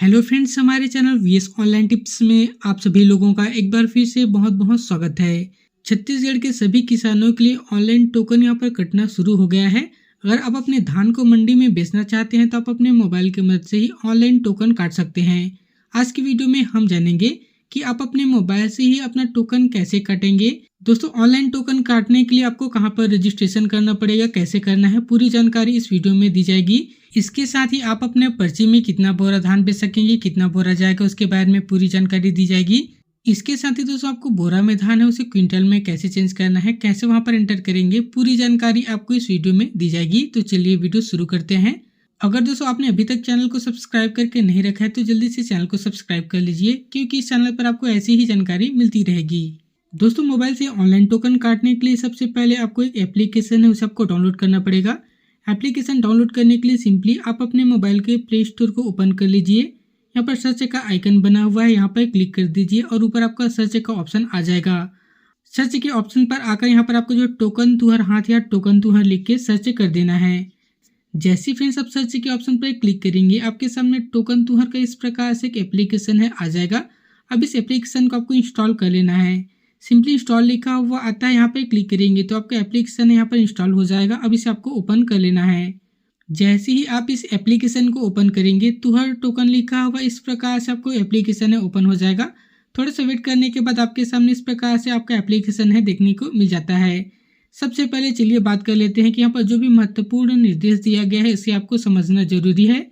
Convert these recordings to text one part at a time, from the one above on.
Hello friends, हमारे channel VS online tips में आप सभी लोगों का एक बार फिर से बहुत बहुत स्वागत है। छत्तीसगढ़ के सभी किसानों के लिए ऑनलाइन टोकन यहाँ पर कटना शुरू हो गया है। अगर आप अपने धान को मंडी में बेचना चाहते हैं तो आप अपने मोबाइल की मदद से ही ऑनलाइन टोकन काट सकते हैं। आज की वीडियो में हम जानेंगे कि आप अपने मोबाइल से ही अपना टोकन कैसे काटेंगे। दोस्तों, ऑनलाइन टोकन काटने के लिए आपको कहां पर रजिस्ट्रेशन करना पड़ेगा, कैसे करना है, पूरी जानकारी इस वीडियो में दी जाएगी। इसके साथ ही आप अपने पर्ची में कितना बोरा धान बेच सकेंगे, कितना बोरा जाएगा, उसके बारे में पूरी जानकारी दी जाएगी। इसके साथ ही दोस्तों, आपको बोरा में धान है उसे क्विंटल में कैसे चेंज करना है, कैसे वहां पर एंटर करेंगे, पूरी जानकारी आपको इस वीडियो में दी जाएगी। तो चलिए वीडियो शुरू करते हैं। अगर दोस्तों आपने अभी तक चैनल को सब्सक्राइब करके नहीं रखा है तो जल्दी से चैनल को सब्सक्राइब कर लीजिए, क्योंकि इस चैनल पर आपको ऐसी ही जानकारी मिलती रहेगी। दोस्तों, मोबाइल से ऑनलाइन टोकन काटने के लिए सबसे पहले आपको एक एप्लीकेशन है उसे आपको डाउनलोड करना पड़ेगा। एप्लीकेशन डाउनलोड करने के लिए सिंपली आप अपने मोबाइल के प्ले स्टोर को ओपन कर लीजिए। यहाँ पर सर्च का आइकन बना हुआ है, यहाँ पर क्लिक कर दीजिए और ऊपर आपका सर्च का ऑप्शन आ जाएगा। सर्च के ऑप्शन पर आकर यहाँ पर आपको जो टोकन तुहर हाथ या टोकन तुहर लिख के सर्च कर देना है। जैसे फ्रेंड्स आप सर्च के ऑप्शन पर क्लिक करेंगे, आपके सामने टोकन तुहर का इस प्रकार से एक एप्लीकेशन है आ जाएगा। अब इस एप्लीकेशन को आपको इंस्टॉल कर लेना है। सिंपली इंस्टॉल लिखा हुआ आता है, यहाँ पे क्लिक करेंगे तो आपका एप्लीकेशन यहाँ पर इंस्टॉल हो जाएगा। अब इसे आपको ओपन कर लेना है। जैसे ही आप इस एप्लीकेशन को ओपन करेंगे, तुहर टोकन लिखा हुआ इस प्रकार से आपको एप्लीकेशन है ओपन हो जाएगा। थोड़ा सा वेट करने के बाद आपके सामने इस प्रकार से आपका एप्लीकेशन है देखने को मिल जाता है। सबसे पहले चलिए बात कर लेते हैं कि यहाँ पर जो भी महत्वपूर्ण निर्देश दिया गया है इसे आपको समझना जरूरी है।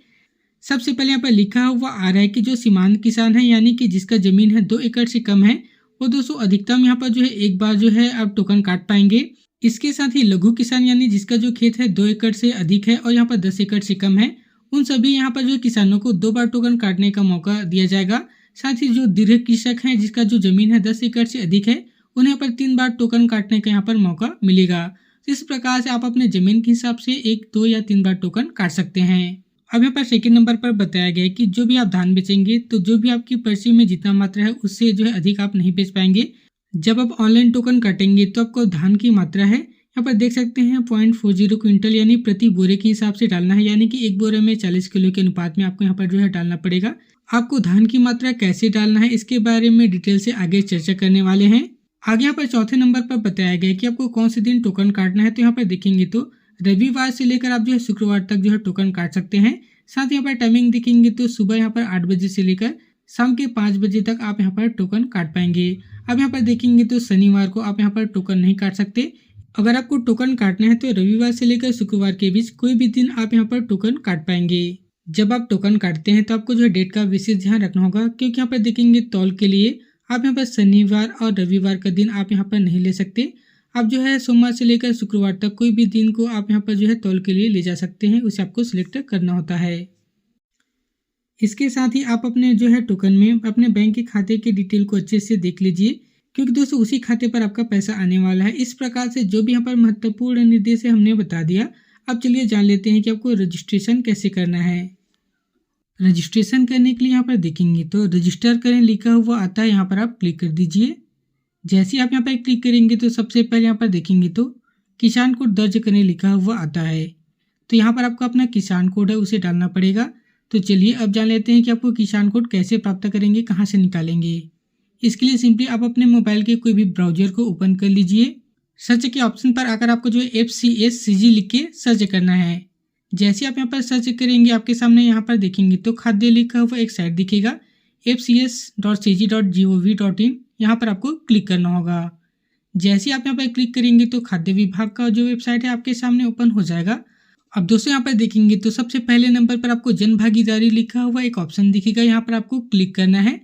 सबसे पहले यहाँ पर लिखा हुआ आ रहा है कि जो सीमांत किसान है, यानी कि जिसका जमीन है 2 एकड़ से कम है, वो दोस्तों अधिकतम यहाँ पर जो है एक बार जो है आप टोकन काट पाएंगे। इसके साथ ही लघु किसान यानी जिसका जो खेत है 2 एकड़ से अधिक है और यहाँ पर 10 एकड़ से कम है, उन सभी यहाँ पर जो किसानों को 2 बार टोकन काटने का मौका दिया जाएगा। साथ ही जो दीर्घ कृषक है जिसका जो जमीन है 10 एकड़ से अधिक है, उन्हें पर 3 बार टोकन काटने का यहाँ पर मौका मिलेगा। इस प्रकार से आप अपने जमीन के हिसाब से 1, 2 या 3 बार टोकन काट सकते हैं। अब यहाँ पर सेकंड नंबर पर बताया गया है कि जो भी आप धान बेचेंगे तो जो भी आपकी पर्ची में जितना मात्रा है उससे जो है अधिक आप नहीं बेच पाएंगे। जब आप ऑनलाइन टोकन काटेंगे तो आपको धान की मात्रा है यहाँ पर देख सकते हैं 0.40 क्विंटल यानी प्रति बोरे के हिसाब से डालना है, यानी कि एक बोरे में 40 किलो के अनुपात में आपको यहाँ पर जो है डालना पड़ेगा। आपको धान की मात्रा कैसे डालना है इसके बारे में डिटेल से आगे चर्चा करने वाले हैं। आगे यहाँ पर चौथे नंबर पर बताया गया कि आपको कौन से दिन टोकन काटना है। तो यहाँ पर देखेंगे तो रविवार से लेकर आप जो है शुक्रवार तक जो है टोकन काट सकते हैं। साथ ही यहाँ पर टाइमिंग देखेंगे तो सुबह यहाँ पर 8 बजे से लेकर शाम के 5 बजे तक आप यहाँ पर टोकन काट पाएंगे। अब यहाँ पर देखेंगे तो शनिवार को आप यहाँ पर टोकन नहीं काट सकते। अगर आपको टोकन काटना है तो रविवार से लेकर शुक्रवार के बीच कोई भी दिन आप यहाँ पर टोकन काट पाएंगे। जब आप टोकन काटते हैं तो आपको जो है डेट का विशेष ध्यान रखना होगा, क्योंकि यहाँ पर देखेंगे तौल के लिए आप यहाँ पर शनिवार और रविवार का दिन आप यहाँ पर नहीं ले सकते। आप जो है सोमवार से लेकर शुक्रवार तक कोई भी दिन को आप यहाँ पर जो है तौल के लिए ले जा सकते हैं, उसे आपको सिलेक्ट करना होता है। इसके साथ ही आप अपने जो है टोकन में अपने बैंक के खाते के डिटेल को अच्छे से देख लीजिए, क्योंकि दोस्तों उसी खाते पर आपका पैसा आने वाला है। इस प्रकार से जो भी यहाँ पर महत्वपूर्ण निर्देश है हमने बता दिया। अब चलिए जान लेते हैं कि आपको रजिस्ट्रेशन कैसे करना है। रजिस्ट्रेशन करने के लिए यहाँ पर देखेंगे तो रजिस्टर करें लिखा हुआ आता है, यहाँ पर आप क्लिक कर दीजिए। जैसे आप यहाँ पर क्लिक करेंगे तो सबसे पहले यहाँ पर देखेंगे तो किसान कोड दर्ज करने लिखा हुआ आता है। तो यहाँ पर आपको अपना किसान कोड है उसे डालना पड़ेगा। तो चलिए अब जान लेते हैं कि आपको किसान कोड कैसे प्राप्त करेंगे, कहाँ से निकालेंगे। इसके लिए सिंपली आप अपने मोबाइल के कोई भी ब्राउजर को ओपन कर लीजिए। सर्च के ऑप्शन पर आकर आपको जो है FCSCG लिख के सर्च करना है। जैसे आप यहाँ पर सर्च करेंगे आपके सामने यहाँ पर देखेंगे तो खाद्य लिखा हुआ एक साइट दिखेगा fcs.cg.gov.in, यहाँ पर आपको क्लिक करना होगा। जैसे आप यहाँ पर क्लिक करेंगे तो खाद्य विभाग का जो वेबसाइट है आपके सामने ओपन हो जाएगा। अब दोस्तों यहाँ पर देखेंगे तो सबसे पहले नंबर पर आपको जन भागीदारी लिखा हुआ एक ऑप्शन दिखेगा, यहाँ पर आपको क्लिक करना है।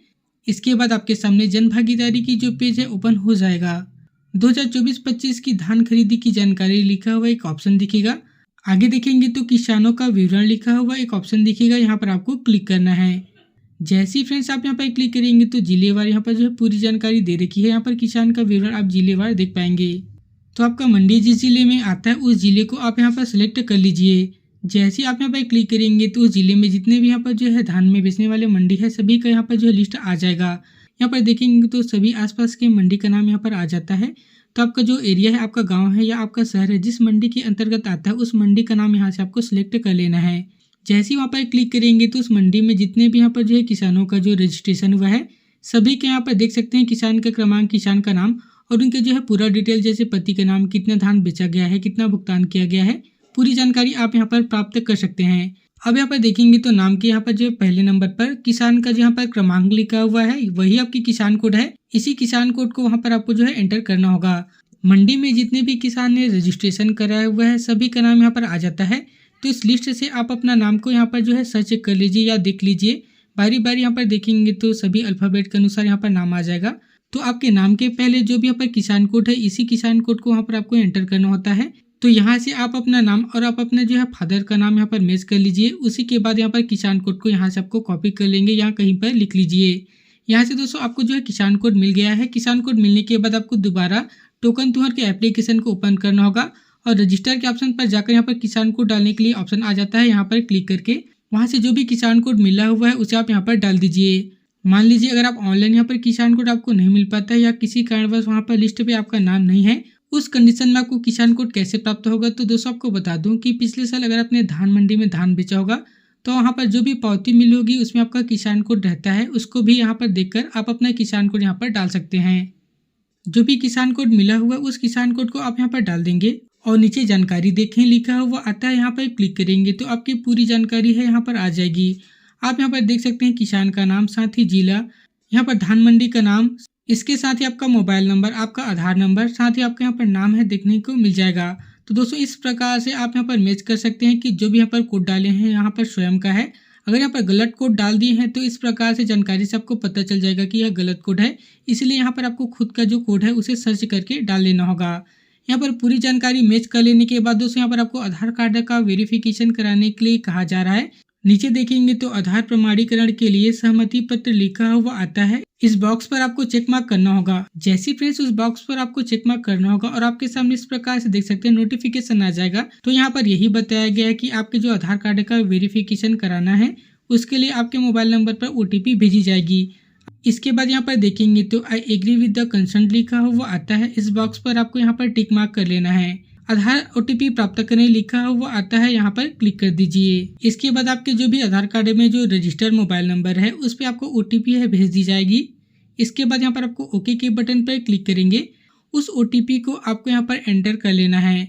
इसके बाद आपके सामने जन भागीदारी की जो पेज है ओपन हो जाएगा। 2024-25 की धान खरीदी की जानकारी लिखा हुआ एक ऑप्शन दिखेगा। आगे देखेंगे तो किसानों का विवरण लिखा हुआ एक ऑप्शन दिखेगा, यहाँ पर आपको क्लिक करना है। जैसे ही फ्रेंड्स आप यहाँ पर क्लिक करेंगे तो जिलेवार यहाँ पर जो है पूरी जानकारी दे रखी है। यहाँ पर किसान का विवरण आप जिलेवार देख पाएंगे। तो आपका मंडी जिस जिले में आता है उस जिले को आप यहाँ पर सिलेक्ट कर लीजिए। जैसे आप यहाँ पर क्लिक करेंगे तो उस जिले में जितने भी यहाँ पर जो है धान में बेचने वाले मंडी है सभी का यहाँ पर जो है लिस्ट आ जाएगा। यहाँ पर देखेंगे तो सभी आसपास के मंडी का नाम यहाँ पर आ जाता है। तो आपका जो एरिया है, आपका गांव है या आपका शहर है, जिस मंडी के अंतर्गत आता है उस मंडी का नाम यहाँ से आपको सिलेक्ट कर लेना है। जैसे ही वहाँ पर क्लिक करेंगे तो उस मंडी में जितने भी यहाँ पर जो है किसानों का जो रजिस्ट्रेशन हुआ है सभी के यहाँ पर देख सकते हैं किसान का क्रमांक, किसान का नाम और उनके जो है पूरा डिटेल, जैसे पति का नाम, कितना धान बेचा गया है, कितना भुगतान किया गया है, पूरी जानकारी आप यहाँ पर प्राप्त कर सकते हैं। अब यहाँ पर देखेंगे तो नाम के यहाँ पर जो पहले नंबर पर किसान का जो यहाँ पर क्रमांक लिखा हुआ है वही आपकी किसान कोड है। इसी किसान कोड को वहाँ पर आपको जो है एंटर करना होगा। मंडी में जितने भी किसान ने रजिस्ट्रेशन कराया हुआ है सभी का नाम यहाँ पर आ जाता है। तो इस लिस्ट से आप अपना नाम को यहाँ पर जो है सर्च कर लीजिए या देख लीजिए। बारी बारी यहाँ पर देखेंगे तो सभी अल्फाबेट के अनुसार यहाँ पर नाम आ जाएगा। तो आपके नाम के पहले जो भी यहाँ पर किसान कोड है इसी किसान कोड को वहाँ पर आपको एंटर करना होता है। तो यहाँ से आप अपना नाम और आप अपने जो है फादर का नाम यहाँ पर मैच कर लीजिए। उसी के बाद यहाँ पर किसान कोड को यहाँ से आपको कॉपी कर लेंगे या कहीं पर लिख लीजिए। यहाँ से दोस्तों आपको जो है किसान कोड मिल गया है। किसान कोड मिलने के बाद आपको दोबारा टोकन तुहर के एप्लीकेशन को ओपन करना होगा और रजिस्टर के ऑप्शन पर जाकर यहाँ पर किसान कोड डालने के लिए ऑप्शन आ जाता है। यहाँ पर क्लिक करके वहाँ से जो भी किसान कोड मिला हुआ है उसे आप यहाँ पर डाल दीजिए। मान लीजिए अगर आप ऑनलाइन यहाँ पर किसान कोड आपको नहीं मिल पाता है या किसी कारणवश वहाँ पर लिस्ट पे आपका नाम नहीं है, उस कंडीशन में आपको किसान कोड कैसे प्राप्त होगा। तो दोस्तों आपको बता दूं कि पिछले साल अगर आपने धान मंडी में धान बेचा होगा तो वहाँ पर जो भी पावती मिली होगी उसमें आपका किसान कोड रहता है, उसको भी यहाँ पर देखकर आप अपना किसान कोड यहाँ पर डाल सकते हैं। जो भी किसान कोड मिला हुआ उस किसान कोड को आप यहाँ पर डाल देंगे और नीचे जानकारी देखें लिखा हुआ आता है, यहाँ पर क्लिक करेंगे तो आपकी पूरी जानकारी है यहाँ पर आ जाएगी। आप यहाँ पर देख सकते हैं किसान का नाम, साथ ही जिला, यहाँ पर धान मंडी का नाम, इसके साथ ही आपका मोबाइल नंबर, आपका आधार नंबर, साथ ही आपका यहाँ पर नाम है देखने को मिल जाएगा। तो दोस्तों इस प्रकार से आप यहाँ पर मैच कर सकते हैं कि जो भी यहाँ पर कोड डाले हैं यहाँ पर स्वयं का है। अगर यहाँ पर गलत कोड डाल दिए हैं तो इस प्रकार से जानकारी से आपको पता चल जाएगा कि यह गलत कोड है, इसलिए यहाँ पर आपको खुद का जो कोड है उसे सर्च करके डाल लेना होगा। यहाँ पर पूरी जानकारी मैच कर लेने के बाद दोस्तों यहाँ पर आपको आधार कार्ड का वेरिफिकेशन कराने के लिए कहा जा रहा है। नीचे देखेंगे तो आधार प्रमाणीकरण के लिए सहमति पत्र लिखा हुआ आता है, इस बॉक्स पर आपको चेक मार्क करना होगा। जैसे फ्रेंड्स उस बॉक्स पर आपको चेक मार्क करना होगा और आपके सामने इस प्रकार से देख सकते हैं नोटिफिकेशन आ जाएगा। तो यहाँ पर यही बताया गया है कि आपके जो आधार कार्ड का वेरिफिकेशन कराना है उसके लिए आपके मोबाइल नंबर पर OTP भेजी जाएगी। इसके बाद यहाँ पर देखेंगे तो I agree with the consent लिखा हुआ आता है, इस बॉक्स पर आपको यहाँ पर टिक मार्क कर लेना है। आधार OTP प्राप्त करने लिखा हुआ आता है, यहाँ पर क्लिक कर दीजिए। इसके बाद आपके जो भी आधार कार्ड में जो रजिस्टर्ड मोबाइल नंबर है उस पर आपको OTP है भेज दी जाएगी। इसके बाद यहाँ पर आपको ओके के बटन पर क्लिक करेंगे, उस OTP को आपको यहाँ पर एंटर कर लेना है।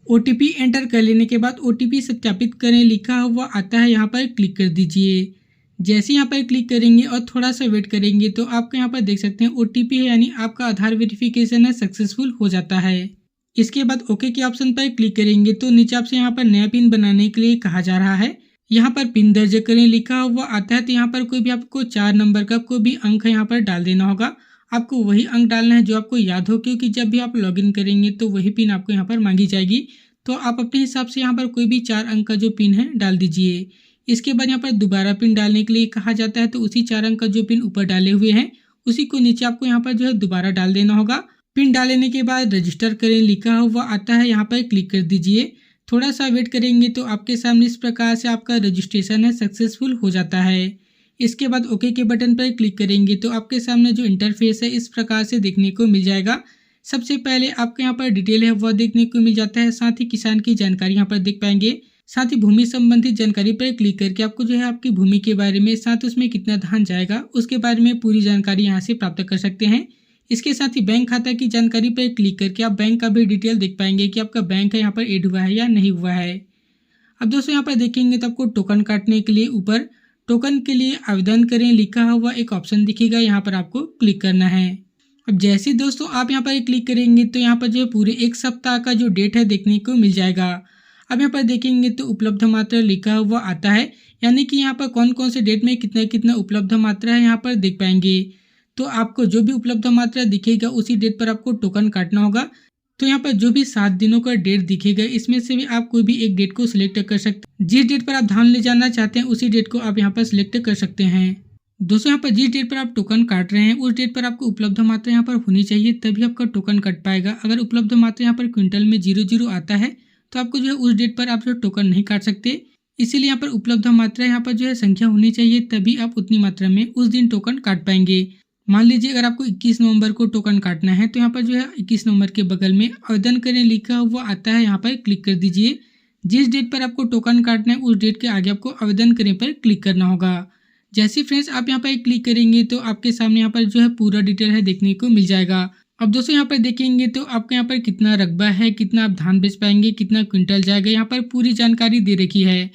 OTP एंटर कर लेने के बाद OTP सत्यापित करें लिखा हुआ आता है, यहाँ पर क्लिक कर दीजिए। जैसे यहाँ पर क्लिक करेंगे और थोड़ा सा वेट करेंगे तो आपको यहाँ पर देख सकते हैं OTP है यानी आपका आधार वेरिफिकेशन है सक्सेसफुल हो जाता है। इसके बाद ओके के ऑप्शन पर क्लिक करेंगे तो नीचे आपसे यहाँ पर नया पिन बनाने के लिए कहा जा रहा है। यहाँ पर पिन दर्ज करें लिखा हुआ आता है, तो यहाँ पर कोई भी आपको 4 नंबर का कोई भी अंक है यहाँ पर डाल देना होगा। आपको वही अंक डालना है जो आपको याद हो, क्योंकि जब भी आप लॉगिन करेंगे तो वही पिन आपको यहाँ पर मांगी जाएगी। तो आप अपने हिसाब से यहाँ पर कोई भी 4 अंक का जो पिन है डाल दीजिए। इसके बाद यहाँ पर दोबारा पिन डालने के लिए कहा जाता है, तो उसी 4 अंक का जो पिन ऊपर डाले हुए हैं उसी को नीचे आपको यहाँ पर जो है दोबारा डाल देना होगा। पिन डालने के बाद रजिस्टर करें लिखा हुआ आता है, यहाँ पर क्लिक कर दीजिए। थोड़ा सा वेट करेंगे तो आपके सामने इस प्रकार से आपका रजिस्ट्रेशन है सक्सेसफुल हो जाता है। इसके बाद ओके के बटन पर क्लिक करेंगे तो आपके सामने जो इंटरफेस है इस प्रकार से देखने को मिल जाएगा। सबसे पहले आपको यहाँ पर डिटेल है वह देखने को मिल जाता है, साथ ही किसान की जानकारी यहाँ पर देख पाएंगे। साथ ही भूमि संबंधित जानकारी पर क्लिक करके आपको जो है आपकी भूमि के बारे में, साथ उसमें कितना धान जाएगा उसके बारे में पूरी जानकारी यहाँ से प्राप्त कर सकते हैं। इसके साथ ही बैंक खाता की जानकारी पर क्लिक करके आप बैंक का भी डिटेल देख पाएंगे कि आपका बैंक है यहाँ पर ऐड हुआ है या नहीं हुआ है। अब दोस्तों यहाँ पर देखेंगे तो आपको टोकन काटने के लिए ऊपर टोकन के लिए आवेदन करें लिखा हुआ एक ऑप्शन दिखेगा, यहाँ पर आपको क्लिक करना है। अब जैसे दोस्तों आप यहाँ पर क्लिक करेंगे तो यहाँ पर जो पूरे 1 सप्ताह का जो डेट है देखने को मिल जाएगा। अब यहाँ पर देखेंगे तो उपलब्ध मात्रा लिखा हुआ आता है, यानी कि यहाँ पर कौन कौन से डेट में कितना कितना उपलब्ध मात्रा है यहाँ पर देख पाएंगे। तो आपको जो भी उपलब्ध मात्रा दिखेगा उसी डेट पर आपको टोकन काटना होगा। तो यहाँ पर जो भी 7 दिनों का डेट दिखेगा इसमें से भी आप कोई भी एक डेट को सिलेक्ट कर सकते हैं। जिस डेट पर आप धान ले जाना चाहते हैं उसी डेट को आप यहाँ पर सिलेक्ट कर सकते हैं। दोस्तों यहाँ पर जिस डेट पर आप टोकन काट रहे हैं उस डेट पर आपको उपलब्ध मात्रा यहाँ पर होनी चाहिए, तभी आपका टोकन कट पाएगा। अगर उपलब्ध मात्रा यहाँ पर क्विंटल में 00 आता है तो आपको जो है उस डेट पर आप जो टोकन नहीं काट सकते। इसीलिए यहाँ पर उपलब्ध मात्रा यहाँ पर जो है संख्या होनी चाहिए, तभी आप उतनी मात्रा में उस दिन टोकन काट पाएंगे। मान लीजिए अगर आपको 21 नवंबर को टोकन काटना है तो यहाँ पर जो है 21 नवंबर के बगल में आवेदन करें लिखा हुआ आता है, यहाँ पर क्लिक कर दीजिए। जिस डेट पर आपको टोकन काटना है उस डेट के आगे आपको आवेदन करने पर क्लिक करना होगा। जैसे फ्रेंड्स आप यहाँ पर क्लिक करेंगे तो आपके सामने यहाँ पर जो है पूरा डिटेल है देखने को मिल जाएगा। अब दोस्तों यहाँ पर देखेंगे तो आपको यहाँ पर कितना रकबा है, कितना आप धान बेच पाएंगे, कितना क्विंटल जाएगा, यहाँ पर पूरी जानकारी दे रखी है।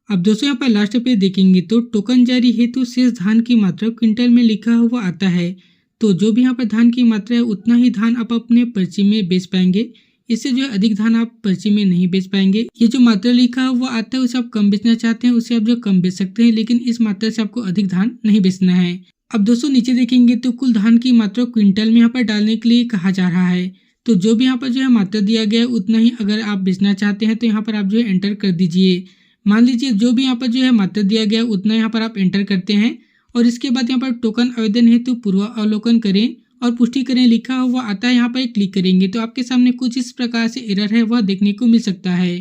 अब दोस्तों यहाँ पर लास्ट पे देखेंगे तो टोकन जारी हेतु शेष धान की मात्रा क्विंटल में लिखा हुआ आता है। तो जो भी यहाँ पर धान की मात्रा है उतना ही धान आप अपने पर्ची में बेच पाएंगे। इससे जो है अधिक धान आप पर्ची में नहीं बेच पाएंगे। ये जो मात्रा लिखा हुआ आता है उसे आप कम बेचना चाहते हैं उसे आप जो कम बेच सकते हैं, लेकिन इस मात्रा से आपको अधिक धान नहीं बेचना है। अब दोस्तों नीचे देखेंगे तो कुल धान की मात्रा क्विंटल में यहाँ पर डालने के लिए कहा जा रहा है। तो जो भी यहाँ पर जो है मात्रा दिया गया है उतना ही अगर आप बेचना चाहते हैं तो यहाँ पर आप जो है एंटर कर दीजिए। मान लीजिए जो भी यहाँ पर जो है मात्रा दिया गया है उतना यहाँ पर आप एंटर करते हैं और इसके बाद यहाँ पर टोकन आवेदन हेतु पूर्वावलोकन करें और पुष्टि करें लिखा हुआ आता है, यहाँ पर क्लिक करेंगे तो आपके सामने कुछ इस प्रकार से एरर है वह देखने को मिल सकता है।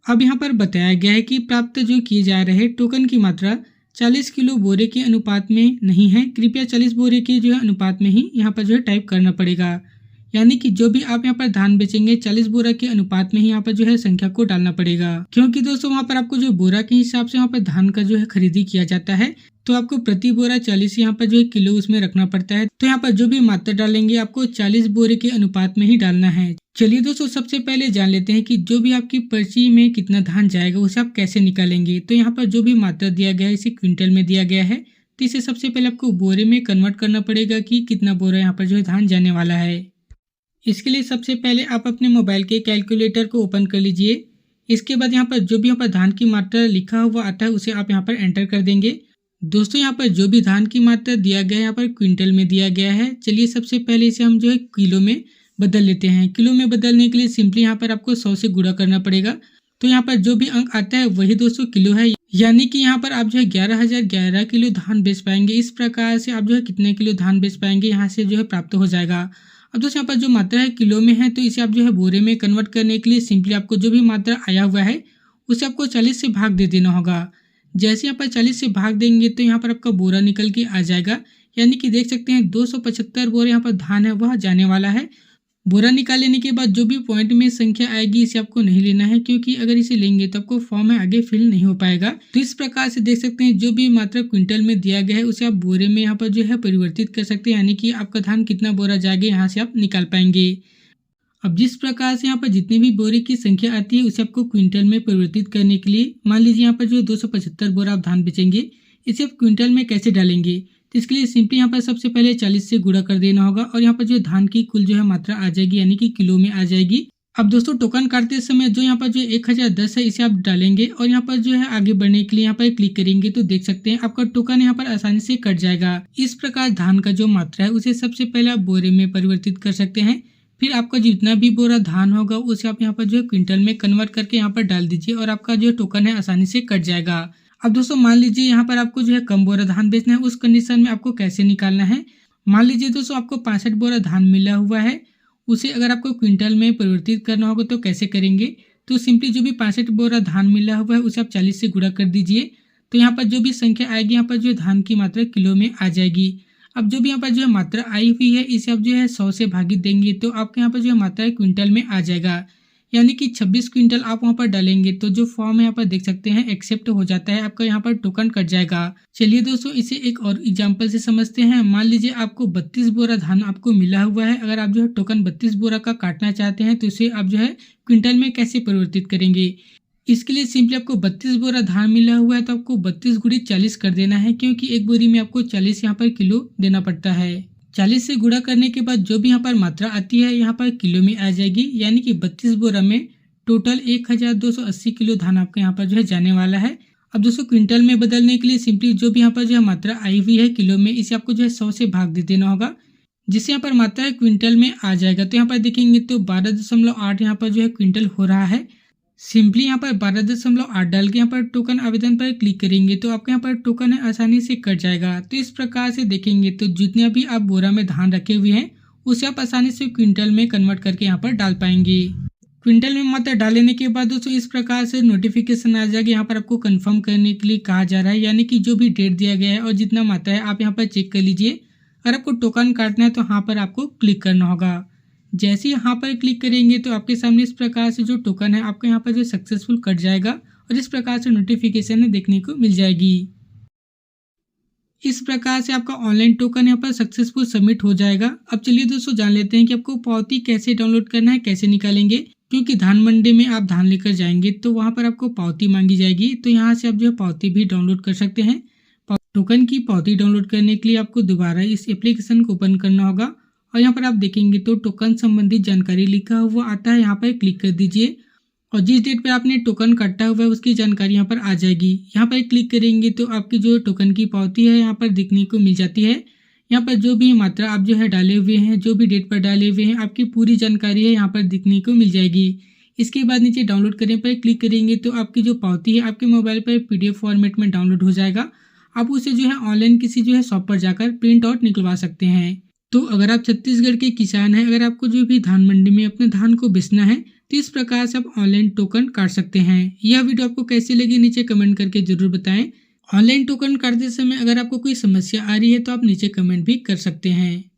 अब यहाँ पर बताया गया है कि प्राप्त जो किए जा रहे टोकन की मात्रा 40 किलो बोरे के अनुपात में नहीं है, कृपया 40 बोरे के जो है अनुपात में ही यहाँ पर जो है टाइप करना पड़ेगा। यानी कि जो भी आप यहाँ पर धान बेचेंगे 40 बोरा के अनुपात में ही यहाँ पर जो है संख्या को डालना पड़ेगा, क्योंकि दोस्तों वहाँ पर आपको जो बोरा के हिसाब से वहाँ पर धान का जो है खरीदी किया जाता है। तो आपको प्रति बोरा 40 यहाँ पर जो है किलो उसमें रखना पड़ता है। तो यहाँ पर जो भी मात्रा डालेंगे आपको 40 बोरे के अनुपात में ही डालना है। चलिए दोस्तों सबसे पहले जान लेते हैं कि जो भी आपकी पर्ची में कितना धान जाएगा उसे आप कैसे निकालेंगे। तो यहाँ पर जो भी मात्रा दिया गया है इसे क्विंटल में दिया गया है, तो इसे सबसे पहले आपको बोरे में कन्वर्ट करना पड़ेगा कि कितना बोरा यहाँ पर जो है धान जाने वाला है। इसके लिए सबसे पहले आप अपने मोबाइल के कैलकुलेटर को ओपन कर लीजिए। इसके बाद यहाँ पर जो भी यहाँ पर धान की मात्रा लिखा हुआ आता है उसे आप यहाँ पर एंटर कर देंगे। दोस्तों यहाँ पर जो भी धान की मात्रा दिया गया है यहाँ पर क्विंटल में दिया गया है। चलिए सबसे पहले इसे हम जो है किलो में बदल लेते हैं। किलो में बदलने के लिए सिंपली यहाँ पर आपको 100 से गुणा करना पड़ेगा। तो यहाँ पर जो भी अंक आता है वही दोस्तों किलो है, यानी कि यहाँ पर आप जो है 11,011 किलो धान बेच पाएंगे। इस प्रकार से आप जो है कितने किलो धान बेच पाएंगे यहाँ से जो है प्राप्त हो जाएगा। अब दोस्तों यहाँ पर जो मात्रा है किलो में है तो इसे आप जो है बोरे में कन्वर्ट करने के लिए सिंपली आपको जो भी मात्रा आया हुआ है उसे आपको 40 से भाग दे देना होगा। जैसे यहाँ पर 40 से भाग देंगे तो यहाँ पर आपका बोरा निकल के आ जाएगा, यानी कि देख सकते हैं 275 बोरे यहाँ पर धान है वह जाने वाला है। बोरा निकाल लेने के बाद जो भी पॉइंट में संख्या आएगी इसे आपको नहीं लेना है, क्योंकि अगर इसे लेंगे तो आपको फॉर्म में आगे फिल नहीं हो पाएगा। तो इस प्रकार से देख सकते हैं जो भी मात्रा क्विंटल में दिया गया है उसे आप बोरे में यहाँ पर जो है परिवर्तित कर सकते हैं, यानी कि आपका धान कितना बोरा जाएगा यहाँ से आप निकाल पाएंगे। अब जिस प्रकार से यहाँ पर जितनी भी बोरे की संख्या आती है उसे आपको क्विंटल में परिवर्तित करने के लिए, मान लीजिए यहाँ पर जो 275 बोरा आप धान बेचेंगे, इसे आप क्विंटल में कैसे डालेंगे। तो इसके लिए सिंपली यहाँ पर सबसे पहले 40 से गुणा कर देना होगा और यहाँ पर जो धान की कुल जो है मात्रा आ जाएगी, यानी कि किलो में आ जाएगी। अब दोस्तों टोकन काटते समय जो यहाँ पर जो 1010 है इसे आप डालेंगे और यहाँ पर जो है आगे बढ़ने के लिए यहाँ पर क्लिक करेंगे तो देख सकते हैं आपका टोकन यहाँ पर आसानी से कट जाएगा। इस प्रकार धान का जो मात्रा है उसे सबसे पहले आप बोरे में परिवर्तित कर सकते हैं। फिर आपका जितना भी बोरा धान होगा उसे आप यहाँ पर जो है क्विंटल में कन्वर्ट करके यहाँ पर डाल दीजिए और आपका जो टोकन है आसानी से कट जाएगा। अब दोस्तों मान लीजिए यहाँ पर आपको जो है कम बोरा धान बेचना है, उस कंडीशन में आपको कैसे निकालना है। मान लीजिए दोस्तों आपको 65 बोरा धान मिला हुआ है, उसे अगर आपको क्विंटल में परिवर्तित करना होगा तो कैसे करेंगे। तो सिंपली जो भी 65 बोरा धान मिला हुआ है उसे आप 40 से गुणा कर दीजिए। तो यहाँ पर जो भी संख्या आएगी यहाँ पर जो धान की मात्रा किलो में आ जाएगी। अब जो भी यहाँ पर जो है मात्रा आई हुई है इसे आप जो है 100 से भागित देंगे तो आपके यहाँ पर जो है मात्रा क्विंटल में आ जाएगा, यानी कि 26 क्विंटल आप वहाँ पर डालेंगे तो जो फॉर्म है यहाँ पर देख सकते हैं एक्सेप्ट हो जाता है, आपका यहाँ पर टोकन कट जाएगा। चलिए दोस्तों इसे एक और एग्जांपल से समझते हैं। मान लीजिए आपको 32 बोरा धान आपको मिला हुआ है, अगर आप जो है टोकन 32 बोरा का काटना चाहते हैं तो इसे आप जो है क्विंटल में कैसे परिवर्तित करेंगे। इसके लिए सिंपली आपको 32 बोरा धान मिला हुआ है तो आपको 32 गुणे 40 कर देना है, क्योंकि एक बोरी में आपको 40 यहाँ पर किलो देना पड़ता है। 40 से गुणा करने के बाद जो भी यहाँ पर मात्रा आती है यहाँ पर किलो में आ जाएगी, यानी कि 32 बोरा में टोटल 1280 किलो धान आपका यहाँ पर जो है जाने वाला है। अब दोस्तों क्विंटल में बदलने के लिए सिंपली जो भी यहाँ पर जो है मात्रा आई हुई है किलो में इसे आपको जो है 100 से भाग दे देना होगा, जिससे यहाँ पर मात्रा है क्विंटल में आ जाएगा। तो यहाँ पर देखेंगे तो 12.8 यहाँ पर जो है क्विंटल हो रहा है। सिंपली यहाँ पर 12.8 डाल के यहाँ पर टोकन आवेदन पर क्लिक करेंगे तो आपके यहाँ पर टोकन है आसानी से कट जाएगा। तो इस प्रकार से देखेंगे तो जितने भी आप बोरा में धान रखे हुए हैं उसे आप आसानी से क्विंटल में कन्वर्ट करके यहाँ पर डाल पाएंगे। क्विंटल में मात्रा डालने के बाद दोस्तों इस प्रकार से नोटिफिकेशन आ जाएगा, यहाँ पर आपको कंफर्म करने के लिए कहा जा रहा है, यानी कि जो भी डेट दिया गया है और जितना मात्रा है आप यहाँ पर चेक कर लीजिए। अगर आपको टोकन काटना है तो यहाँ पर आपको क्लिक करना होगा। जैसे ही यहाँ पर क्लिक करेंगे तो आपके सामने इस प्रकार से जो टोकन है आपका यहाँ पर जो सक्सेसफुल कट जाएगा और इस प्रकार से नोटिफिकेशन देखने को मिल जाएगी। इस प्रकार से आपका ऑनलाइन टोकन यहाँ पर सक्सेसफुल सबमिट हो जाएगा। अब चलिए दोस्तों जान लेते हैं कि आपको पावती कैसे डाउनलोड करना है, कैसे निकालेंगे। क्योंकि धान मंडी में आप धान लेकर जाएंगे तो वहाँ पर आपको पावती मांगी जाएगी, तो यहाँ से आप जो है पावती भी डाउनलोड कर सकते हैं। टोकन की पावती डाउनलोड करने के लिए आपको दोबारा इस एप्लीकेशन को ओपन करना होगा और यहाँ पर आप देखेंगे तो टोकन संबंधित जानकारी लिखा हुआ आता है, यहाँ पर क्लिक कर दीजिए और जिस डेट पे आपने टोकन काटा हुआ है उसकी जानकारी यहाँ पर आ जाएगी। यहाँ पर क्लिक करेंगे तो आपकी जो टोकन की पावती है यहाँ पर दिखने को मिल जाती है। यहाँ पर जो भी मात्रा आप जो है डाले हुए हैं, जो भी डेट पर डाले हुए हैं, आपकी पूरी जानकारी है यहाँ पर दिखने को मिल जाएगी। इसके बाद नीचे डाउनलोड करने पर क्लिक करेंगे तो आपकी जो पावती है आपके मोबाइल पर PDF फॉर्मेट में डाउनलोड हो जाएगा। आप उसे जो है ऑनलाइन किसी जो है शॉप पर जाकर प्रिंट आउट निकलवा सकते हैं। तो अगर आप छत्तीसगढ़ के किसान हैं, अगर आपको जो भी धान मंडी में अपने धान को बेचना है तो इस प्रकार से आप ऑनलाइन टोकन काट सकते हैं। यह वीडियो आपको कैसी लगी नीचे कमेंट करके जरूर बताएं। ऑनलाइन टोकन काटते समय अगर आपको कोई समस्या आ रही है तो आप नीचे कमेंट भी कर सकते हैं।